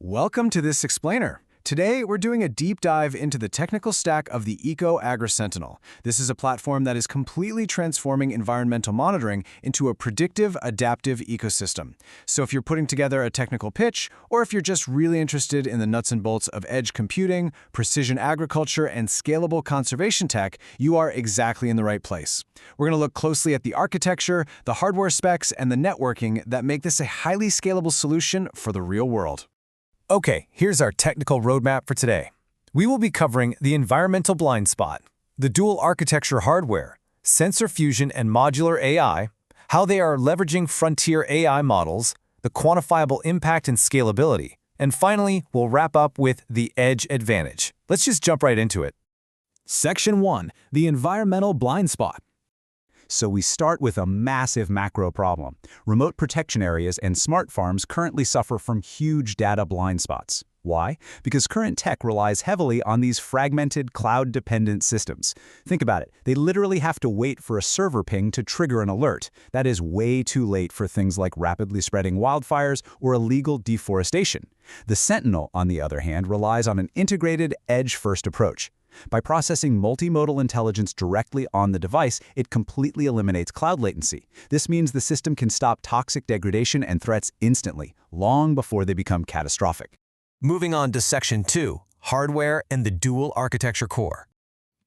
Welcome to this explainer. Today, we're doing a deep dive into the technical stack of the Agri Sentinel. This is a platform that is completely transforming environmental monitoring into a predictive, adaptive ecosystem. So if you're putting together a technical pitch, or if you're just really interested in the nuts and bolts of edge computing, precision agriculture, and scalable conservation tech, you are exactly in the right place. We're going to look closely at the architecture, the hardware specs, and the networking that make this a highly scalable solution for the real world. Okay, here's our technical roadmap for today. We will be covering the environmental blind spot, the dual architecture hardware, sensor fusion and modular AI, how they are leveraging frontier AI models, the quantifiable impact and scalability, and finally, we'll wrap up with the edge advantage. Let's just jump right into it. Section 1, the environmental blind spot. So we start with a massive macro problem. Remote protection areas and smart farms currently suffer from huge data blind spots. Why? Because current tech relies heavily on these fragmented, cloud-dependent systems. Think about it. They literally have to wait for a server ping to trigger an alert. That is way too late for things like rapidly spreading wildfires or illegal deforestation. The Sentinel, on the other hand, relies on an integrated, edge-first approach. By processing multimodal intelligence directly on the device, it completely eliminates cloud latency. This means the system can stop toxic degradation and threats instantly, long before they become catastrophic. Moving on to Section 2, Hardware and the Dual Architecture Core.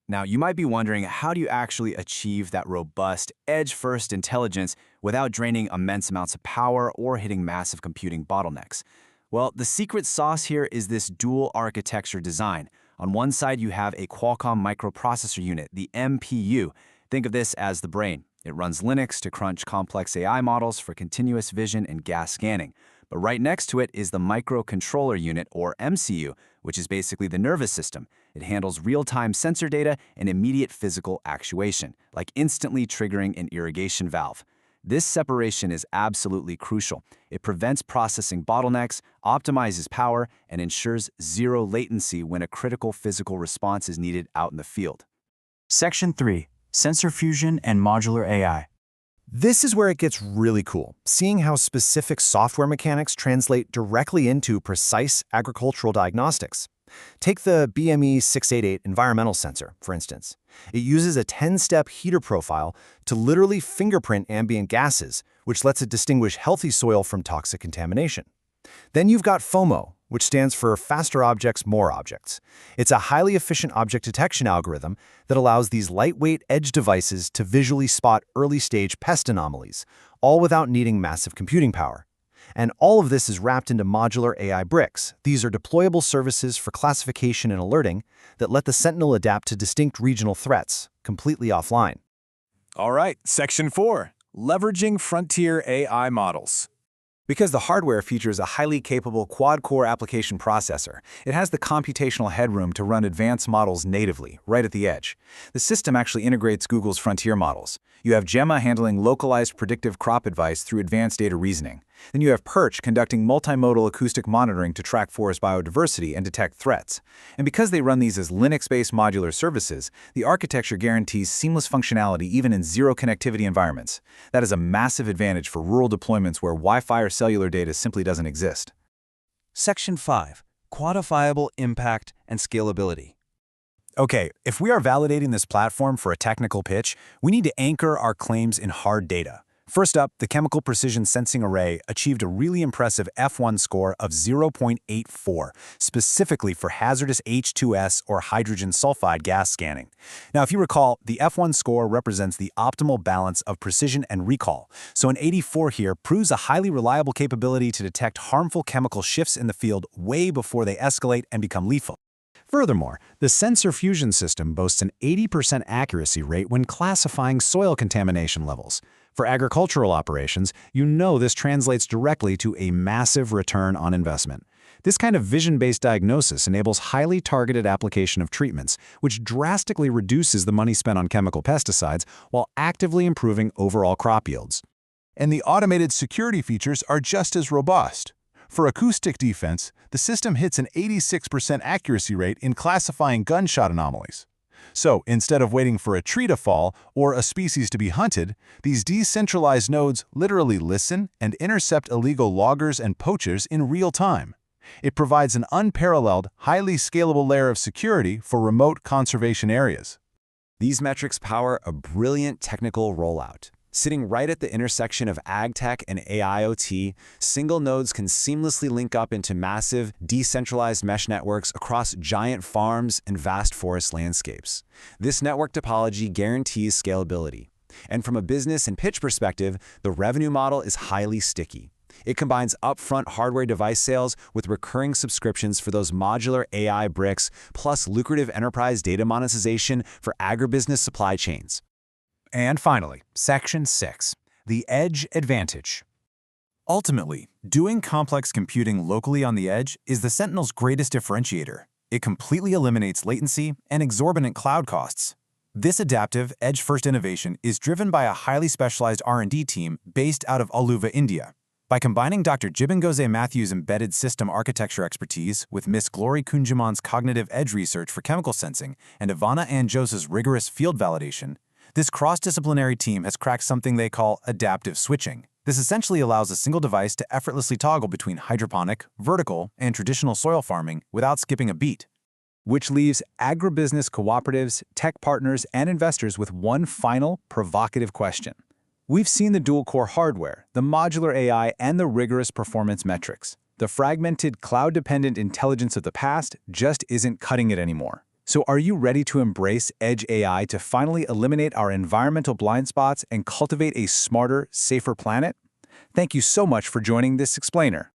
Now, you might be wondering, how do you actually achieve that robust, edge-first intelligence without draining immense amounts of power or hitting massive computing bottlenecks? Well, the secret sauce here is this dual architecture design. On one side, you have a Qualcomm microprocessor unit, the MPU. Think of this as the brain. It runs Linux to crunch complex AI models for continuous vision and gas scanning. But right next to it is the microcontroller unit, or MCU, which is basically the nervous system. It handles real-time sensor data and immediate physical actuation, like instantly triggering an irrigation valve. This separation is absolutely crucial. It prevents processing bottlenecks, optimizes power, and ensures zero latency when a critical physical response is needed out in the field. Section 3, Sensor Fusion and Modular AI. This is where it gets really cool, seeing how specific software mechanics translate directly into precise agricultural diagnostics. Take the BME 688 environmental sensor, for instance. It uses a 10-step heater profile to literally fingerprint ambient gases, which lets it distinguish healthy soil from toxic contamination. Then you've got FOMO, which stands for Faster Objects, More Objects. It's a highly efficient object detection algorithm that allows these lightweight edge devices to visually spot early-stage pest anomalies, all without needing massive computing power. And all of this is wrapped into modular AI bricks. These are deployable services for classification and alerting that let the Sentinel adapt to distinct regional threats, completely offline. All right, Section 4, Leveraging Frontier AI Models. Because the hardware features a highly capable quad-core application processor, it has the computational headroom to run advanced models natively, right at the edge. The system actually integrates Google's frontier models. You have Gemma handling localized predictive crop advice through advanced data reasoning. Then you have Perch conducting multimodal acoustic monitoring to track forest biodiversity and detect threats. And because they run these as Linux-based modular services, the architecture guarantees seamless functionality even in zero connectivity environments. That is a massive advantage for rural deployments where Wi-Fi or cellular data simply doesn't exist. Section 5, Quantifiable Impact and Scalability. Okay, if we are validating this platform for a technical pitch, we need to anchor our claims in hard data. First up, the Chemical Precision Sensing Array achieved a really impressive F1 score of 0.84, specifically for hazardous H2S or hydrogen sulfide gas scanning. Now, if you recall, the F1 score represents the optimal balance of precision and recall, so an 84 here proves a highly reliable capability to detect harmful chemical shifts in the field way before they escalate and become lethal. Furthermore, the sensor fusion system boasts an 80% accuracy rate when classifying soil contamination levels. For agricultural operations, you know this translates directly to a massive return on investment. This kind of vision-based diagnosis enables highly targeted application of treatments, which drastically reduces the money spent on chemical pesticides while actively improving overall crop yields. And the automated security features are just as robust. For acoustic defense, the system hits an 86% accuracy rate in classifying gunshot anomalies. So, instead of waiting for a tree to fall or a species to be hunted, these decentralized nodes literally listen and intercept illegal loggers and poachers in real time. It provides an unparalleled, highly scalable layer of security for remote conservation areas. These metrics power a brilliant technical rollout. Sitting right at the intersection of ag tech and AIoT, single nodes can seamlessly link up into massive, decentralized mesh networks across giant farms and vast forest landscapes. This network topology guarantees scalability. And from a business and pitch perspective, the revenue model is highly sticky. It combines upfront hardware device sales with recurring subscriptions for those modular AI bricks, plus lucrative enterprise data monetization for agribusiness supply chains. And finally, Section 6, the Edge Advantage. Ultimately, doing complex computing locally on the edge is the Sentinel's greatest differentiator. It completely eliminates latency and exorbitant cloud costs. This adaptive, edge-first innovation is driven by a highly specialized R&D team based out of Aluva, India. By combining Dr. Jibingoze Matthews' embedded system architecture expertise with Miss Glory Kunjaman's cognitive edge research for chemical sensing and Ivana Anjosa's rigorous field validation, this cross-disciplinary team has cracked something they call adaptive switching. This essentially allows a single device to effortlessly toggle between hydroponic, vertical, and traditional soil farming without skipping a beat. Which leaves agribusiness cooperatives, tech partners, and investors with one final, provocative question. We've seen the dual-core hardware, the modular AI, and the rigorous performance metrics. The fragmented, cloud-dependent intelligence of the past just isn't cutting it anymore. So are you ready to embrace Edge AI to finally eliminate our environmental blind spots and cultivate a smarter, safer planet? Thank you so much for joining this explainer.